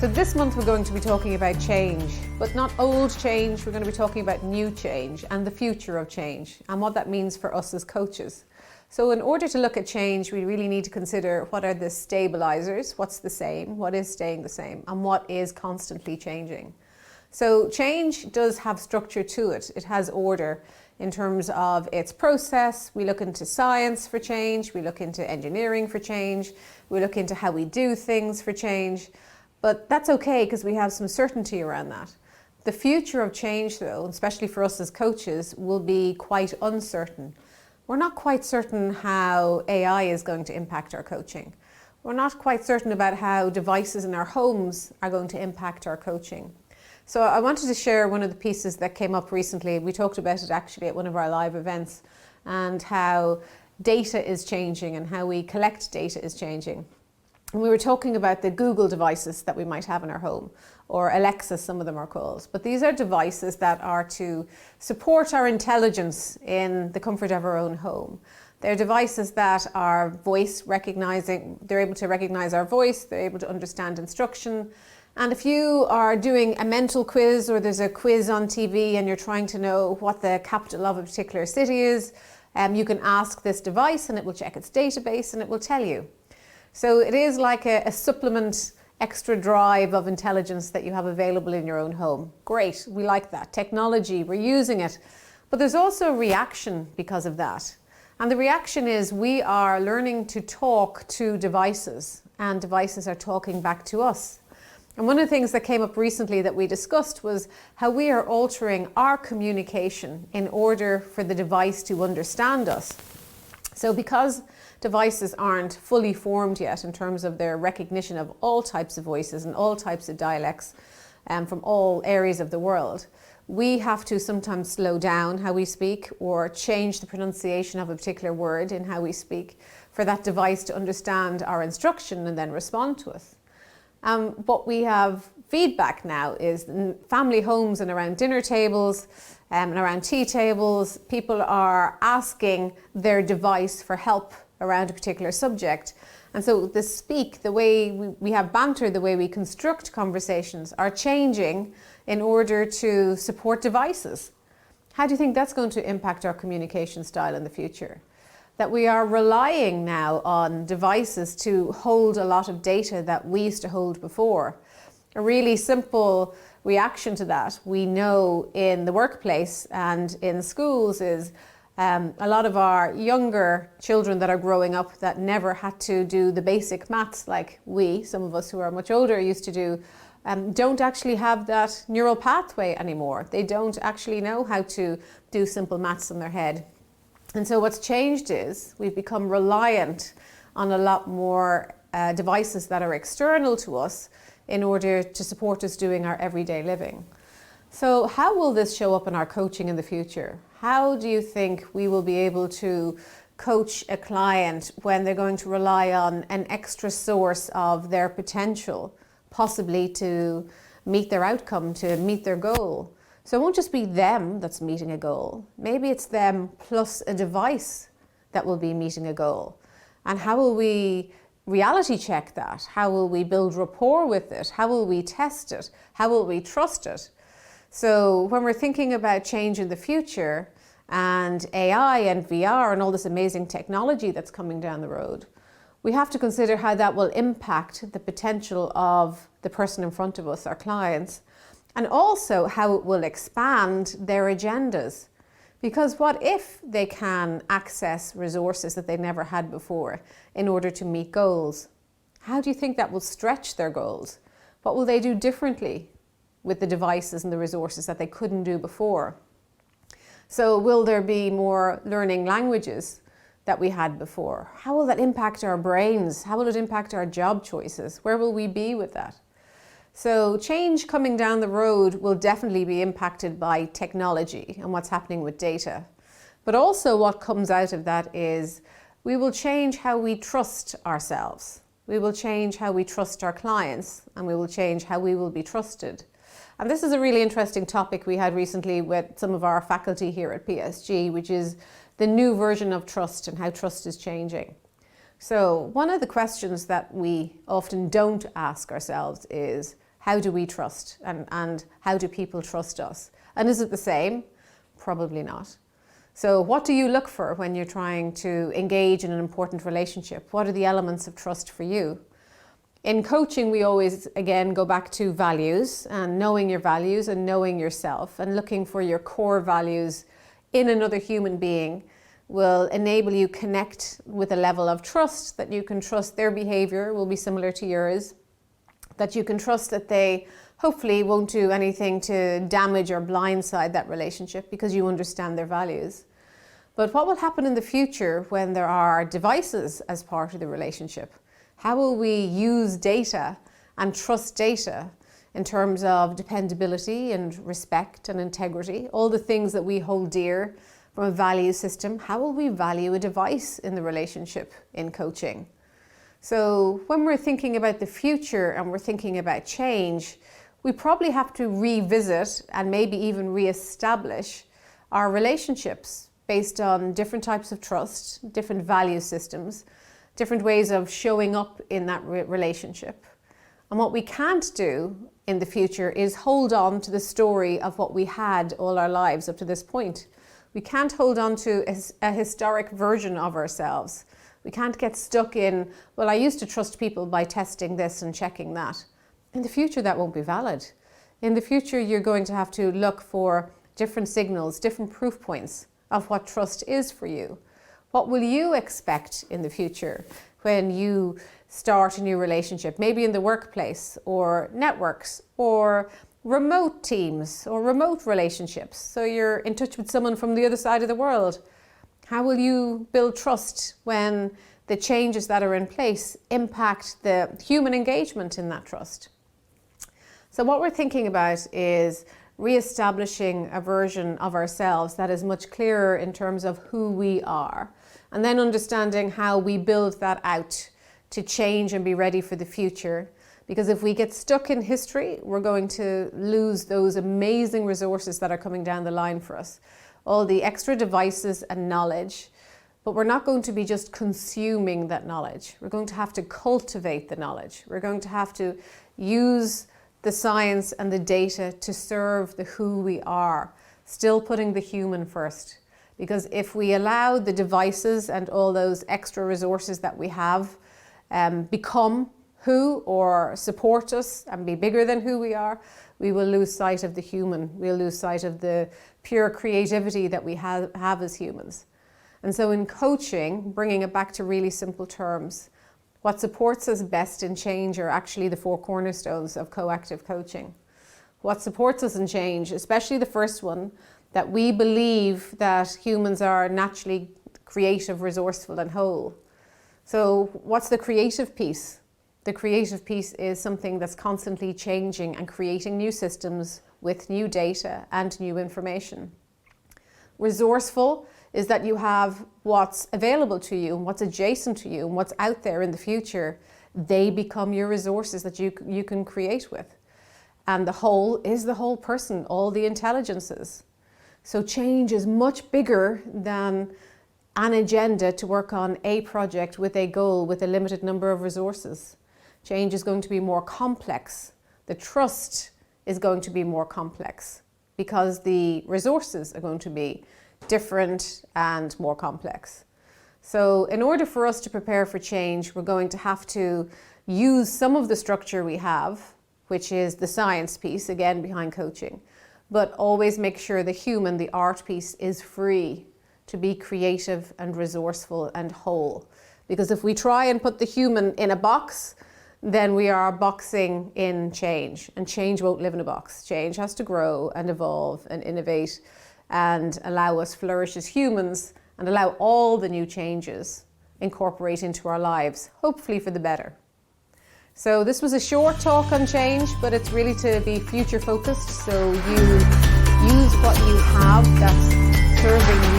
So this month we're going to be talking about change, but not old change. We're going to be talking about new change and the future of change and what that means for us as coaches. So in order to look at change, we really need to consider what are the stabilizers, what's the same, what is staying the same, and what is constantly changing. So change does have structure to it. It has order in terms of its process. We look into science for change, we look into engineering for change, we look into how we do things for change. But that's okay because we have some certainty around that. The future of change though, especially for us as coaches, will be quite uncertain. We're not quite certain how AI is going to impact our coaching. We're not quite certain about how devices in our homes are going to impact our coaching. So I wanted to share one of the pieces that came up recently. We talked about it actually at one of our live events, and how data is changing and how we collect data is changing. And we were talking about the Google devices that we might have in our home, or Alexa, some of them are called. But these are devices that are to support our intelligence in the comfort of our own home. They're devices that are voice recognizing. They're able to recognize our voice, they're able to understand instruction. And if you are doing a mental quiz, or there's a quiz on TV and you're trying to know what the capital of a particular city is, you can ask this device and it will check its database and it will tell you. So it is like a supplement, extra drive of intelligence that you have available in your own home. Great, we like that. Technology, we're using it. But there's also a reaction because of that. And the reaction is we are learning to talk to devices, and devices are talking back to us. And one of the things that came up recently that we discussed was how we are altering our communication in order for the device to understand us. So because devices aren't fully formed yet in terms of their recognition of all types of voices and all types of dialects from all areas of the world, we have to sometimes slow down how we speak or change the pronunciation of a particular word in how we speak for that device to understand our instruction and then respond to us. What we have feedback now is in family homes and around dinner tables and around tea tables, people are asking their device for help around a particular subject. And so the way we have banter, the way we construct conversations are changing in order to support devices. How do you think that's going to impact our communication style in the future? That we are relying now on devices to hold a lot of data that we used to hold before. A really simple reaction to that, we know in the workplace and in schools, is a lot of our younger children that are growing up that never had to do the basic maths like some of us who are much older, used to do, don't actually have that neural pathway anymore. They don't actually know how to do simple maths in their head. And so what's changed is we've become reliant on a lot more devices that are external to us in order to support us doing our everyday living. So how will this show up in our coaching in the future? How do you think we will be able to coach a client when they're going to rely on an extra source of their potential, possibly to meet their outcome, to meet their goal? So it won't just be them that's meeting a goal. Maybe it's them plus a device that will be meeting a goal. And how will we reality check that? How will we build rapport with it? How will we test it? How will we trust it? So when we're thinking about change in the future and AI and VR and all this amazing technology that's coming down the road, we have to consider how that will impact the potential of the person in front of us, our clients, and also how it will expand their agendas. Because what if they can access resources that they never had before in order to meet goals? How do you think that will stretch their goals? What will they do differently with the devices and the resources that they couldn't do before? So will there be more learning languages that we had before? How will that impact our brains? How will it impact our job choices? Where will we be with that? So change coming down the road will definitely be impacted by technology and what's happening with data. But also what comes out of that is we will change how we trust ourselves. We will change how we trust our clients, and we will change how we will be trusted. And this is a really interesting topic we had recently with some of our faculty here at PSG, which is the new version of trust and how trust is changing. So one of the questions that we often don't ask ourselves is, how do we trust, and how do people trust us? And is it the same? Probably not. So what do you look for when you're trying to engage in an important relationship? What are the elements of trust for you? In coaching, we always, again, go back to values and knowing your values and knowing yourself, and looking for your core values in another human being will enable you connect with a level of trust that you can trust their behavior will be similar to yours, that you can trust that they hopefully won't do anything to damage or blindside that relationship because you understand their values. But what will happen in the future when there are devices as part of the relationship? How will we use data and trust data in terms of dependability and respect and integrity, all the things that we hold dear from a value system? How will we value a device in the relationship in coaching? So when we're thinking about the future and we're thinking about change, we probably have to revisit and maybe even re-establish our relationships based on different types of trust, different value systems, different ways of showing up in that relationship. And what we can't do in the future is hold on to the story of what we had all our lives up to this point. We can't hold on to a historic version of ourselves. We can't get stuck in, well, I used to trust people by testing this and checking that. In the future, that won't be valid. In the future, you're going to have to look for different signals, different proof points of what trust is for you. What will you expect in the future when you start a new relationship, maybe in the workplace or networks or remote teams or remote relationships? So you're in touch with someone from the other side of the world. How will you build trust when the changes that are in place impact the human engagement in that trust? So what we're thinking about is re-establishing a version of ourselves that is much clearer in terms of who we are, and then understanding how we build that out to change and be ready for the future. Because if we get stuck in history, we're going to lose those amazing resources that are coming down the line for us. All the extra devices and knowledge, but we're not going to be just consuming that knowledge. We're going to have to cultivate the knowledge. We're going to have to use the science and the data to serve the who we are, still putting the human first. Because if we allow the devices and all those extra resources that we have become who or support us and be bigger than who we are, we will lose sight of the human. We'll lose sight of the pure creativity that we have as humans. And so in coaching, bringing it back to really simple terms, what supports us best in change are actually the 4 cornerstones of coactive coaching. What supports us in change, especially the first one, that we believe that humans are naturally creative, resourceful and whole. So what's the creative piece? The creative piece is something that's constantly changing and creating new systems with new data and new information. Resourceful is that you have what's available to you and what's adjacent to you and what's out there in the future. They become your resources that you can create with. And the whole is the whole person, all the intelligences. So change is much bigger than an agenda to work on a project with a goal with a limited number of resources. Change is going to be more complex. The trust is going to be more complex because the resources are going to be different and more complex. So in order for us to prepare for change, we're going to have to use some of the structure we have, which is the science piece, again, behind coaching, but always make sure the human, the art piece, is free to be creative and resourceful and whole. Because if we try and put the human in a box, then we are boxing in change, and change won't live in a box. Change has to grow and evolve and innovate and allow us flourish as humans and allow all the new changes incorporate into our lives, hopefully for the better. So this was a short talk on change, but it's really to be future focused. So you use what you have that's serving